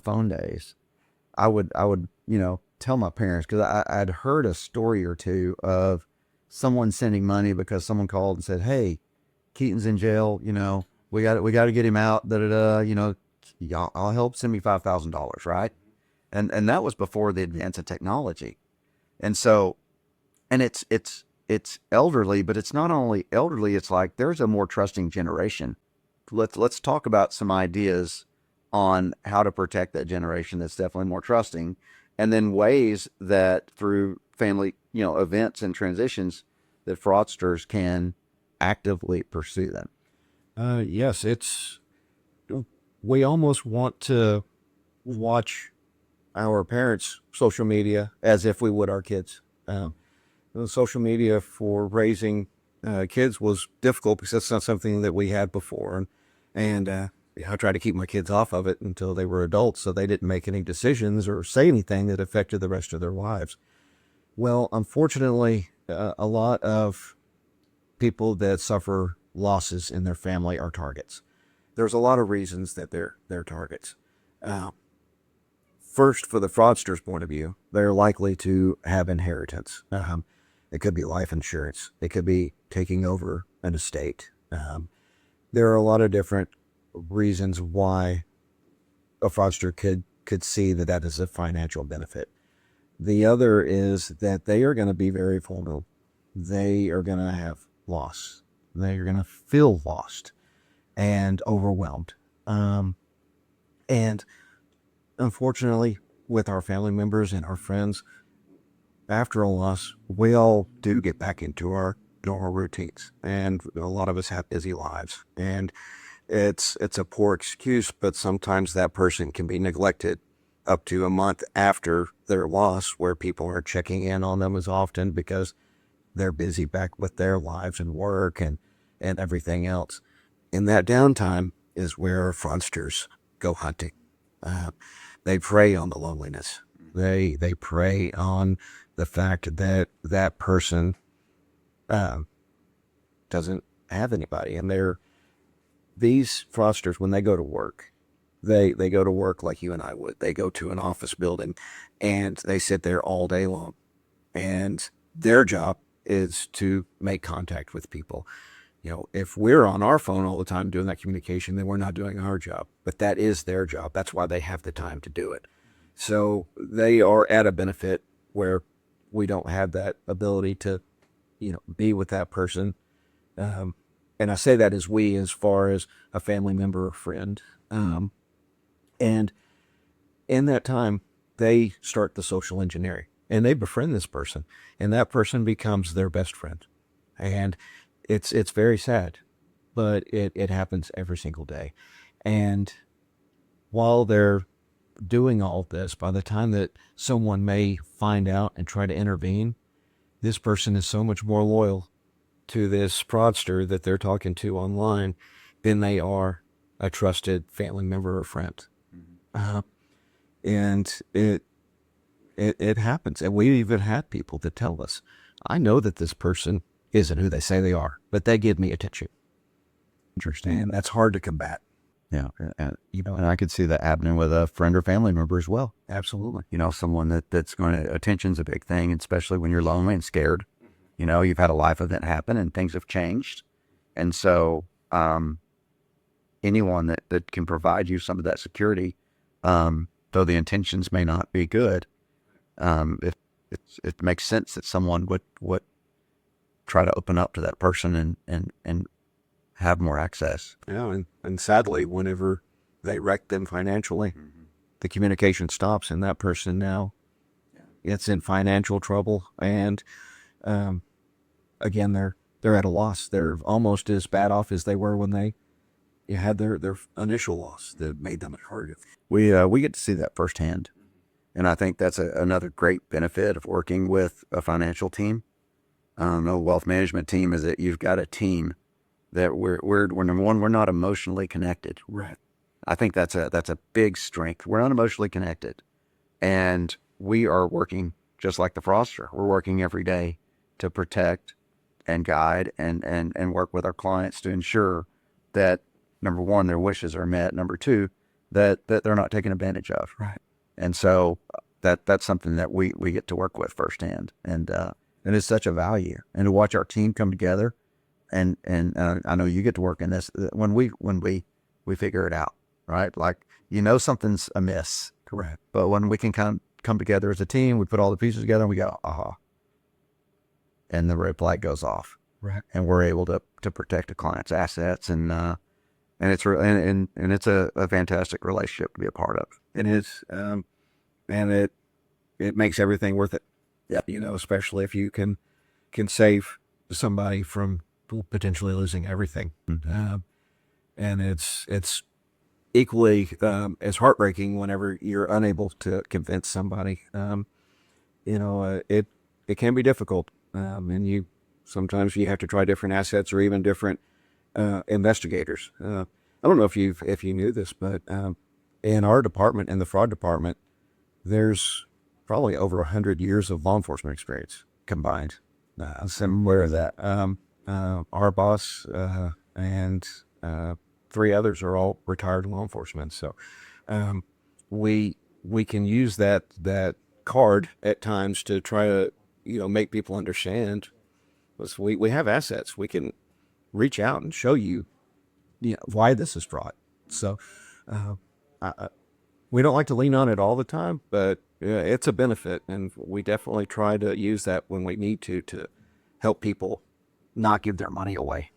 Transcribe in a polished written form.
phone days, I would, tell my parents, because I'd heard a story or two of someone sending money because someone called and said, "Hey, Keaton's in jail. We got to get him out. Da da da. I'll help send me $5,000, right?" And that was before the advance of technology, and so, and it's elderly, but it's not only elderly. It's like there's a more trusting generation. Let's talk about some ideas on how to protect that generation that's definitely more trusting, and then ways that through family, events and transitions, that fraudsters can actively pursue them. Yes, we almost want to watch our parents' social media as if we would our kids. The social media for raising kids was difficult because that's not something that we had before. And I tried to keep my kids off of it until they were adults so they didn't make any decisions or say anything that affected the rest of their lives. Well, unfortunately, a lot of people that suffer losses in their family are targets. There's a lot of reasons that they're targets. Uh, First, for the fraudster's point of view, they're likely to have inheritance. It could be life insurance. It could be taking over an estate. There are a lot of different reasons why a fraudster could see that is a financial benefit. The other is that they are going to be very vulnerable. They are going to have loss. They are going to feel lost and overwhelmed. And unfortunately, with our family members and our friends, after a loss, we all do get back into our normal routines. And a lot of us have busy lives. And it's a poor excuse, but sometimes that person can be neglected up to a month after their loss, where people are checking in on them as often because they're busy back with their lives and work and everything else. In that downtime is where fraudsters go hunting. Uh, they prey on the loneliness. They prey on the fact that that person uh, doesn't have anybody, and these fraudsters, when they go to work, they go to work like you and I would. They go to an office building, and they sit there all day long, and their job is to make contact with people. If we're on our phone all the time doing that communication, then we're not doing our job. But that is their job. That's why they have the time to do it. So they are at a benefit where we don't have that ability to, be with that person. And I say that as we, as far as a family member or friend. And in that time, they start the social engineering and they befriend this person, and that person becomes their best friend. And it's very sad, but it happens every single day. And while they're doing all of this, by the time that someone may find out and try to intervene, this person is so much more loyal to this fraudster that they're talking to online than they are a trusted family member or friend. Uh, and it happens. And we even had people that tell us, I know that this person isn't who they say they are, but they give me attention. Interesting. And that's hard to combat. Yeah. And I could see that happening with a friend or family member as well. Absolutely. Someone that's going to, attention's a big thing, especially when you're lonely and scared. You've had a life event happen and things have changed. And so, anyone that can provide you some of that security, though the intentions may not be good, it makes sense that someone would try to open up to that person and have more access. Yeah, and sadly, whenever they wreck them financially, the communication stops, and that person now gets in financial trouble. And again, they're at a loss. They're almost as bad off as they were when they had their initial loss that made them hurt. We get to see that firsthand, and I think that's another great benefit of working with a financial team. A wealth management team is that you've got a team that we're number one, we're not emotionally connected. Right. I think that's a big strength. We're not emotionally connected, and we are working just like the fraudster. We're working every day to protect and guide and work with our clients to ensure that, number one, their wishes are met. Number two, that they're not taking advantage of. Right. And so that's something that we get to work with firsthand, and it's such a value. And to watch our team come together, and I know you get to work in this when we figure it out, right? Like, something's amiss, Correct. but when we can come together as a team, we put all the pieces together, and we go, aha, and the red flag goes off, Right. and we're able to protect the client's assets, and it's and it's a fantastic relationship to be a part of. It is, and it makes everything worth it. Yeah. Especially if you can save somebody from potentially losing everything. And it's equally as heartbreaking whenever you're unable to convince somebody. It can be difficult, and sometimes you have to try different assets or even different investigators. I don't know if you knew this, but in our department, in the fraud department, there's probably over 100 years of law enforcement experience combined. I'm aware of that. Our boss and 3 others are all retired law enforcement. So we can use that card at times to try to make people understand. Because we have assets. We can reach out and show you why this is fraud. So we don't like to lean on it all the time, but it's a benefit, and we definitely try to use that when we need to help people not give their money away.